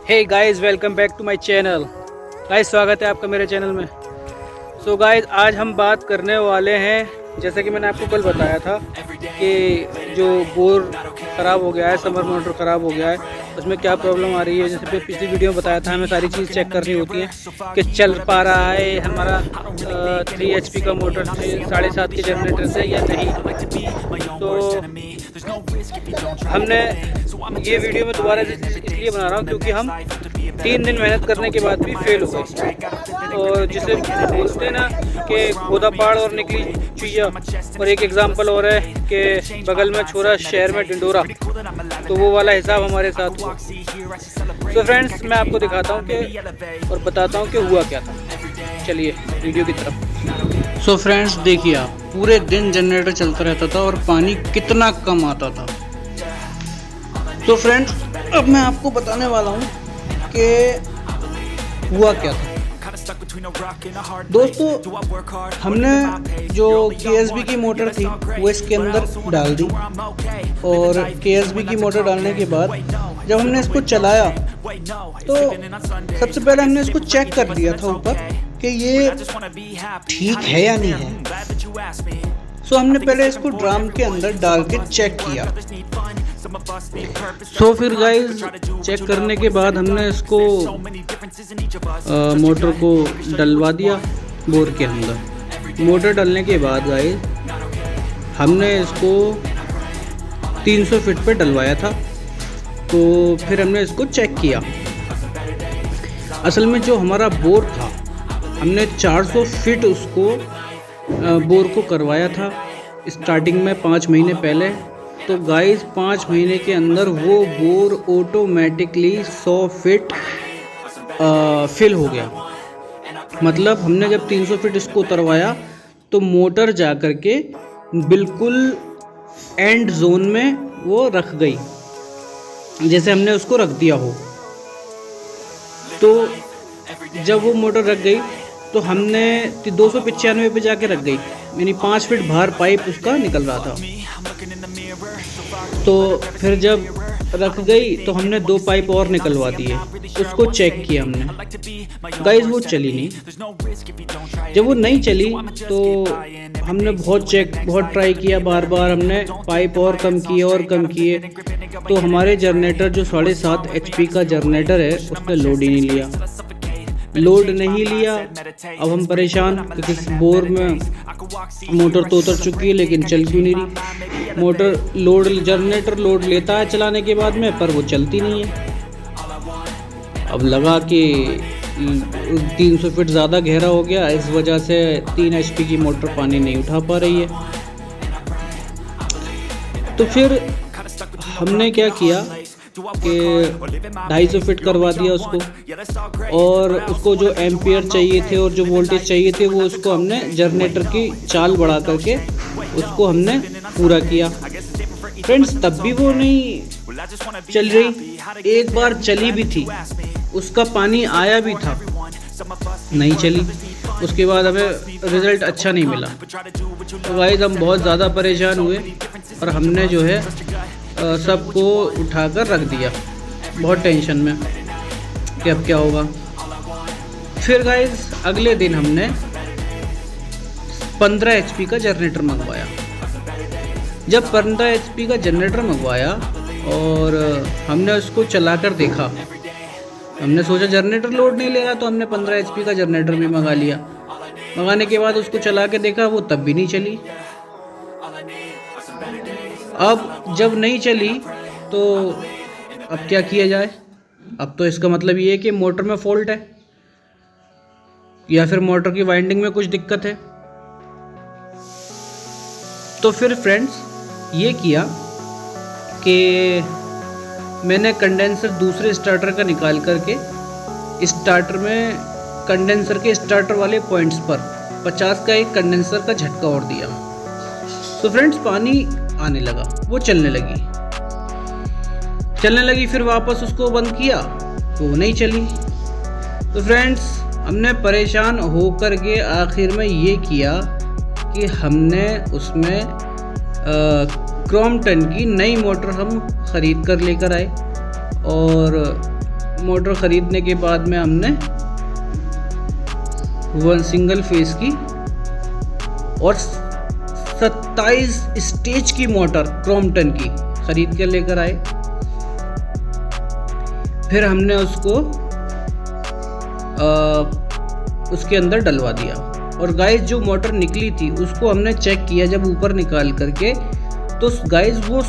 Hey guys, welcome back to my channel. Guys, स्वागत है आपका मेरे चैनल में। सो गाइस, आज हम बात करने वाले हैं, जैसे कि मैंने आपको कल बताया था कि जो बोर ख़राब हो गया है, समर मोटर ख़राब हो गया है, उसमें क्या प्रॉब्लम आ रही है। जैसे पिछली वीडियो में बताया था, हमें सारी चीज़ चेक करनी होती है कि चल पा रहा है हमारा 3 HP का मोटर 7.5 के जनरेटर से या नहीं। तो हमने ये वीडियो में दोबारा इसलिए बना रहा हूँ क्योंकि हम 3 दिन मेहनत करने के बाद भी फेल हो गए। और जिसे बोलते हैं ना कि खोदा पहाड़ और निकली चुईया। और एक एग्जांपल और है कि बगल में छोरा शहर में ढिंडोरा, तो वो वाला हिसाब हमारे साथ हुआ। तो फ्रेंड्स, मैं आपको दिखाता हूँ कि और बताता हूँ कि हुआ क्या था। चलिए वीडियो की तरफ। सो फ्रेंड्स, देखिए आप, पूरे दिन जनरेटर चलता रहता था और पानी कितना कम आता था। तो फ्रेंड्स, अब मैं आपको बताने वाला हूँ कि हुआ क्या था। दोस्तों, हमने जो KSB की मोटर थी वो इसके अंदर डाल दी, और KSB की मोटर डालने के बाद जब हमने इसको चलाया तो सबसे पहले हमने इसको चेक कर दिया था ऊपर कि ये ठीक है या नहीं है। सो हमने पहले इसको ड्रम के अंदर डाल के चेक किया। सो फिर गाइस, चेक करने के बाद हमने इसको मोटर को डलवा दिया बोर के अंदर। मोटर डालने के बाद गाइस, हमने इसको 300 फीट पे डलवाया था। तो फिर हमने इसको चेक किया। असल में जो हमारा बोर था, हमने 400 फीट उसको बोर को करवाया था स्टार्टिंग में 5 महीने पहले। तो गाइस, 5 महीने के अंदर वो बोर ऑटोमेटिकली 100 फीट फिल हो गया। मतलब हमने जब 300 फीट इसको उतरवाया तो मोटर जा कर के बिल्कुल एंड जोन में वो रख गई, जैसे हमने उसको रख दिया हो। तो जब वो मोटर रख गई तो हमने 295 पे जाके रख गई, यानी 5 फीट बाहर पाइप उसका निकल रहा था। तो फिर जब रख गई तो हमने 2 पाइप और निकलवा दिए, उसको चेक किया हमने। गाइस, वो चली नहीं। जब वो नहीं चली तो हमने बहुत ट्राई किया, बार बार हमने पाइप और कम किए। तो हमारे जनरेटर जो 7.5 HP का जनरेटर है, उसने लोड ही नहीं लिया। अब हम परेशान, क्योंकि बोर में मोटर तो उतर चुकी है लेकिन चल क्यों नहीं रही। जनरेटर लोड लेता है चलाने के बाद में, पर वो चलती नहीं है। अब लगा कि 300 फीट ज़्यादा गहरा हो गया, इस वजह से 3 HP की मोटर पानी नहीं उठा पा रही है। तो फिर हमने क्या किया कि 250 फीट करवा दिया उसको, और उसको जो एम्पियर चाहिए थे और जो वोल्टेज चाहिए थे वो उसको हमने जनरेटर की चाल बढ़ा करके उसको हमने पूरा किया। फ्रेंड्स, तब भी वो नहीं चल रही। एक बार चली भी थी, उसका पानी आया भी था, नहीं चली। उसके बाद हमें रिज़ल्ट अच्छा नहीं मिला। तो गाइस, हम बहुत ज़्यादा परेशान हुए और हमने जो है सबको उठाकर रख दिया, बहुत टेंशन में कि अब क्या होगा। फिर गाइस, अगले दिन हमने 15 HP का जनरेटर मंगवाया। जब 15 HP का जनरेटर मंगवाया और हमने उसको चलाकर देखा, हमने सोचा जनरेटर लोड नहीं ले रहा, तो हमने 15 HP का जनरेटर भी मंगा लिया। मंगाने के बाद उसको चला के देखा, वो तब भी नहीं चली। अब जब नहीं चली तो अब क्या किया जाए। अब तो इसका मतलब ये है कि मोटर में फॉल्ट है या फिर मोटर की वाइंडिंग में कुछ दिक्कत है। तो फिर फ्रेंड्स, ये किया कि मैंने कंडेंसर दूसरे स्टार्टर का निकाल करके स्टार्टर में कंडेंसर के स्टार्टर वाले पॉइंट्स पर 50 का एक कंडेंसर का झटका और दिया। तो फ्रेंड्स, पानी आने लगा, वो चलने लगी। फिर वापस उसको बंद किया तो वो नहीं चली। तो फ्रेंड्स, हमने परेशान होकर के आखिर में ये किया कि हमने उसमें क्रॉम्पटन की नई मोटर हम ख़रीद कर लेकर आए और मोटर ख़रीदने के बाद में हमने वन सिंगल फेस की और 27 स्टेज की मोटर क्रॉम्पटन की ख़रीद के लेकर आए। फिर हमने उसको उसके अंदर डलवा दिया और गाइस जो मोटर निकली थी उसको हमने चेक किया जब ऊपर निकाल करके, तो गाइस वो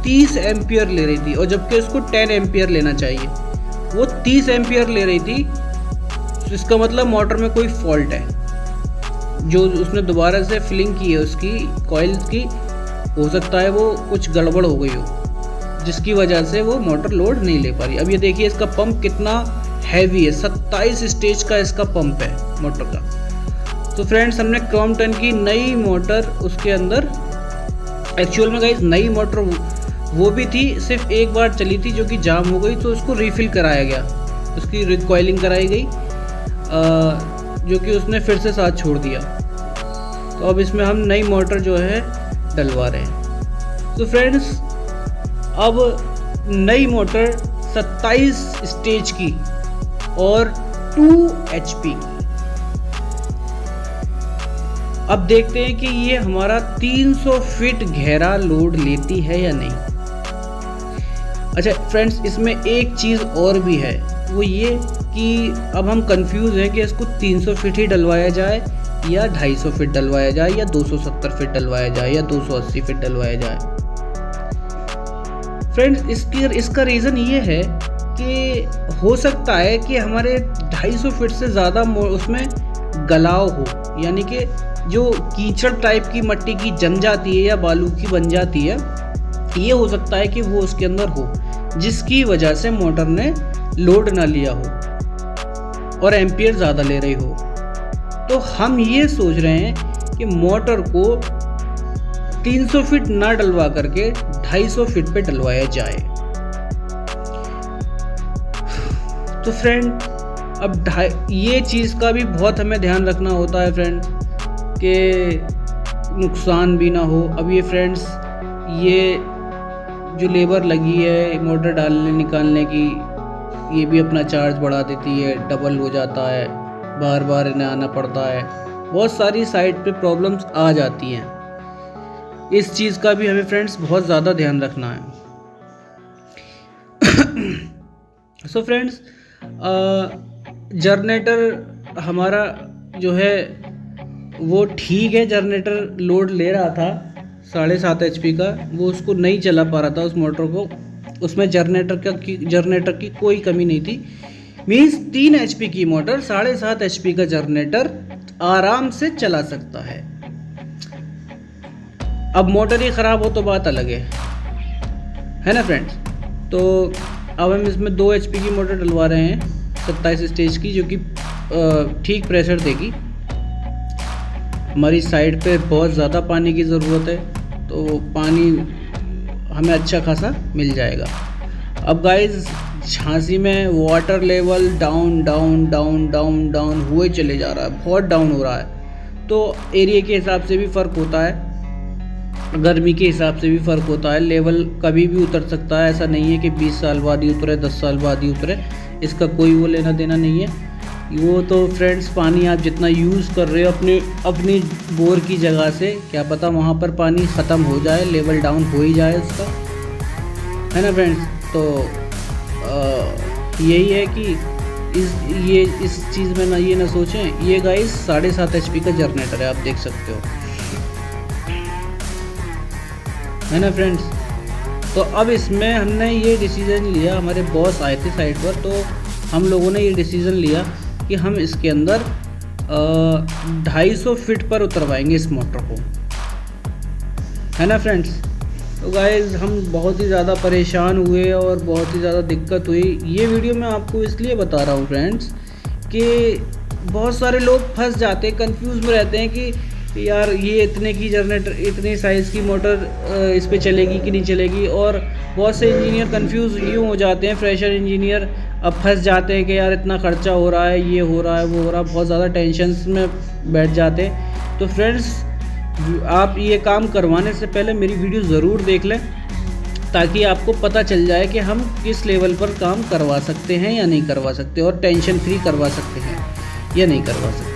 30 एम्पियर ले रही थी और जबकि उसको 10 एम्पियर लेना चाहिए, वो 30 एम्पियर ले रही थी। तो इसका मतलब मोटर में कोई फॉल्ट है, जो उसने दोबारा से फिलिंग की है उसकी कॉइल की, हो सकता है वो कुछ गड़बड़ हो गई हो जिसकी वजह से वो मोटर लोड नहीं ले पा रही। अब ये देखिए इसका पंप कितना हैवी है, 27 स्टेज का इसका पंप है मोटर का। तो फ्रेंड्स हमने क्रॉम्पटन की नई मोटर उसके अंदर, एक्चुअल में गाइस नई मोटर वो भी थी, सिर्फ एक बार चली थी जो कि जाम हो गई, तो उसको रिफ़िल कराया गया, उसकी रिकॉइलिंग कराई गई, जो कि उसने फिर से साथ छोड़ दिया। तो अब इसमें हम नई मोटर जो है डलवा रहे हैं। तो फ्रेंड्स अब नई मोटर 27 स्टेज की और 2 HP की। अब देखते हैं कि ये हमारा 300 फीट गहरा लोड लेती है या नहीं। अच्छा फ्रेंड्स, इसमें एक चीज़ और भी है, वो ये कि अब हम कंफ्यूज हैं कि इसको 300 फीट ही डलवाया जाए या 250 फीट डलवाया जाए या 270 फीट डलवाया जाए या 280 फीट डलवाया जाए। फ्रेंड्स इसका रीज़न ये है कि हो सकता है कि हमारे 250 फीट से ज़्यादा उसमें गलाव हो, यानी कि जो कीचड़ टाइप की मट्टी की जम जाती है या बालू की बन जाती है, ये हो सकता है कि वो उसके अंदर हो, जिसकी वजह से मोटर ने लोड ना लिया हो और एम्पियर ज़्यादा ले रही हो। तो हम ये सोच रहे हैं कि मोटर को 300 फीट ना डलवा करके 250 फीट पे डलवाया जाए। तो फ्रेंड अब ये चीज़ का भी बहुत हमें ध्यान रखना होता है फ्रेंड, कि नुकसान भी ना हो। अब ये फ्रेंड्स ये जो लेबर लगी है मोटर डालने निकालने की, ये भी अपना चार्ज बढ़ा देती है, डबल हो जाता है, बार बार इन्हें आना पड़ता है, बहुत सारी साइड पे प्रॉब्लम्स आ जाती हैं। इस चीज़ का भी हमें फ्रेंड्स बहुत ज़्यादा ध्यान रखना है। सो फ्रेंड्स जनरेटर हमारा जो है वो ठीक है, जनरेटर लोड ले रहा था 7.5 HP का, वो उसको नहीं चला पा रहा था उस मोटर को, उसमें जनरेटर की कोई कमी नहीं थी। मीन्स 3 HP की मोटर 7.5 HP का जनरेटर आराम से चला सकता है। अब मोटर ही ख़राब हो तो बात अलग है ना फ्रेंड्स। तो अब हम इसमें 2 HP की मोटर डलवा रहे हैं 27 स्टेज की, जो कि ठीक प्रेशर देगी। हमारी साइड पे बहुत ज़्यादा पानी की ज़रूरत है, तो पानी हमें अच्छा खासा मिल जाएगा। अब गाइस झांसी में water level down down down down down हुए चले जा रहा है, बहुत डाउन हो रहा है। तो एरिया के हिसाब से भी फ़र्क होता है, गर्मी के हिसाब से भी फ़र्क होता है, लेवल कभी भी उतर सकता है। ऐसा नहीं है कि 20 साल बाद ही उतरे, 10 साल बाद ही उतरे, इसका कोई वो लेना देना नहीं है। वो तो फ्रेंड्स पानी आप जितना यूज़ कर रहे हो अपनी बोर की जगह से, क्या पता वहाँ पर पानी ख़त्म हो जाए, लेवल डाउन हो ही जाए उसका, है ना फ्रेंड्स। तो यही है कि इस चीज़ में ना ये ना सोचें। ये गाइस 7.5 HP का जनरेटर है, आप देख सकते हो, है ना फ्रेंड्स। तो अब इसमें हमने ये डिसीज़न लिया, हमारे बॉस आए थे साइट पर, तो हम लोगों ने ये डिसीज़न लिया कि हम इसके अंदर 250 फीट पर उतरवाएंगे इस मोटर को, है ना फ्रेंड्स। तो गाइस हम बहुत ही ज़्यादा परेशान हुए और बहुत ही ज़्यादा दिक्कत हुई। ये वीडियो मैं आपको इसलिए बता रहा हूँ फ्रेंड्स कि बहुत सारे लोग फंस जाते हैं, कंफ्यूज में रहते हैं कि यार ये इतने की जनरेटर, इतने साइज़ की मोटर इस पे चलेगी कि नहीं चलेगी। और बहुत से इंजीनियर कंफ्यूज यूँ हो जाते हैं, फ्रेशर इंजीनियर अब फंस जाते हैं कि यार इतना खर्चा हो रहा है, ये हो रहा है, वो हो रहा है, बहुत ज़्यादा टेंशन्स में बैठ जाते हैं। तो फ्रेंड्स आप ये काम करवाने से पहले मेरी वीडियो ज़रूर देख लें, ताकि आपको पता चल जाए कि हम किस लेवल पर काम करवा सकते हैं या नहीं करवा सकते, और टेंशन फ्री करवा सकते हैं या नहीं करवा सकते।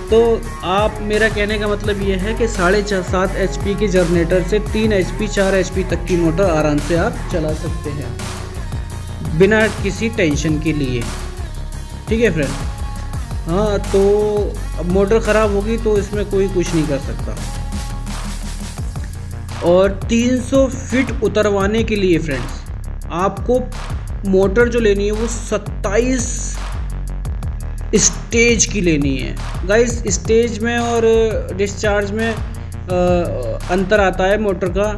तो आप, मेरा कहने का मतलब ये है कि 7.5 HP के जनरेटर से 3 HP 4 HP तक की मोटर आराम से आप चला सकते हैं बिना किसी टेंशन के लिए। ठीक है फ्रेंड। हाँ, तो अब मोटर ख़राब होगी तो इसमें कोई कुछ नहीं कर सकता। और 300 फीट उतरवाने के लिए फ्रेंड्स आपको मोटर जो लेनी है वो 27 स्टेज की लेनी है। गाइस, स्टेज में और डिस्चार्ज में अंतर आता है मोटर का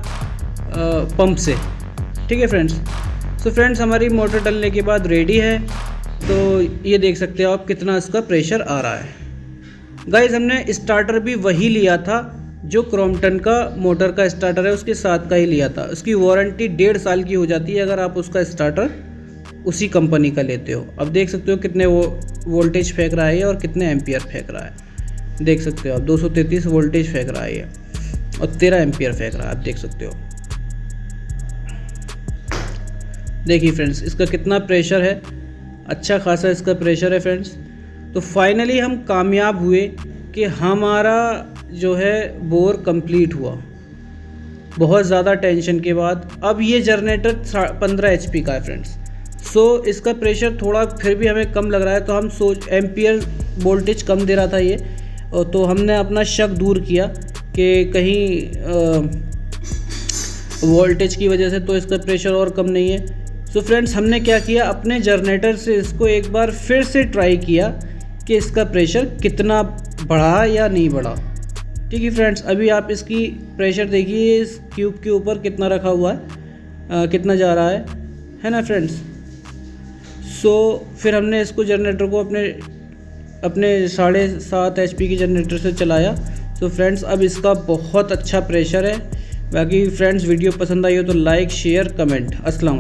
पंप से। ठीक है फ्रेंड्स। सो फ्रेंड्स, हमारी मोटर डलने के बाद रेडी है। तो ये देख सकते हो आप कितना इसका प्रेशर आ रहा है। गाइस, हमने स्टार्टर भी वही लिया था जो क्रॉम्पटन का मोटर का स्टार्टर है उसके साथ का ही लिया था। उसकी वारंटी 1.5 साल की हो जाती है अगर आप उसका स्टार्टर उसी कंपनी का लेते हो। अब देख सकते हो कितने वो वोल्टेज फेंक रहा है और कितने एम्पियर फेंक रहा है। देख सकते हो आप 233 वोल्टेज फेंक रहा है और 13 एम्पियर फेंक रहा है। आप देख सकते हो। देखिए फ्रेंड्स, इसका कितना प्रेशर है, अच्छा खासा इसका प्रेशर है फ्रेंड्स। तो फाइनली हम कामयाब हुए कि हमारा जो है बोर कंप्लीट हुआ बहुत ज़्यादा टेंशन के बाद। अब ये जनरेटर 15 HP का है फ्रेंड्स। सो इसका प्रेशर थोड़ा फिर भी हमें कम लग रहा है, तो हम एम्पियर वोल्टेज कम दे रहा था ये। तो हमने अपना शक दूर किया कि कहीं वोल्टेज की वजह से तो इसका प्रेशर और कम नहीं है। सो फ्रेंड्स, हमने क्या किया, अपने जनरेटर से इसको एक बार फिर से ट्राई किया कि इसका प्रेशर कितना बढ़ा या नहीं बढ़ा। ठीक है फ्रेंड्स, अभी आप इसकी प्रेशर देखिए, इस क्यूब के ऊपर कितना रखा हुआ है, कितना जा रहा है ना फ्रेंड्स। सो फिर हमने इसको जनरेटर को अपने 7.5 HP के जनरेटर से चलाया। सो फ्रेंड्स, अब इसका बहुत अच्छा प्रेशर है। बाकी फ्रेंड्स, वीडियो पसंद आई हो तो लाइक, शेयर, कमेंट। अस्सलाम।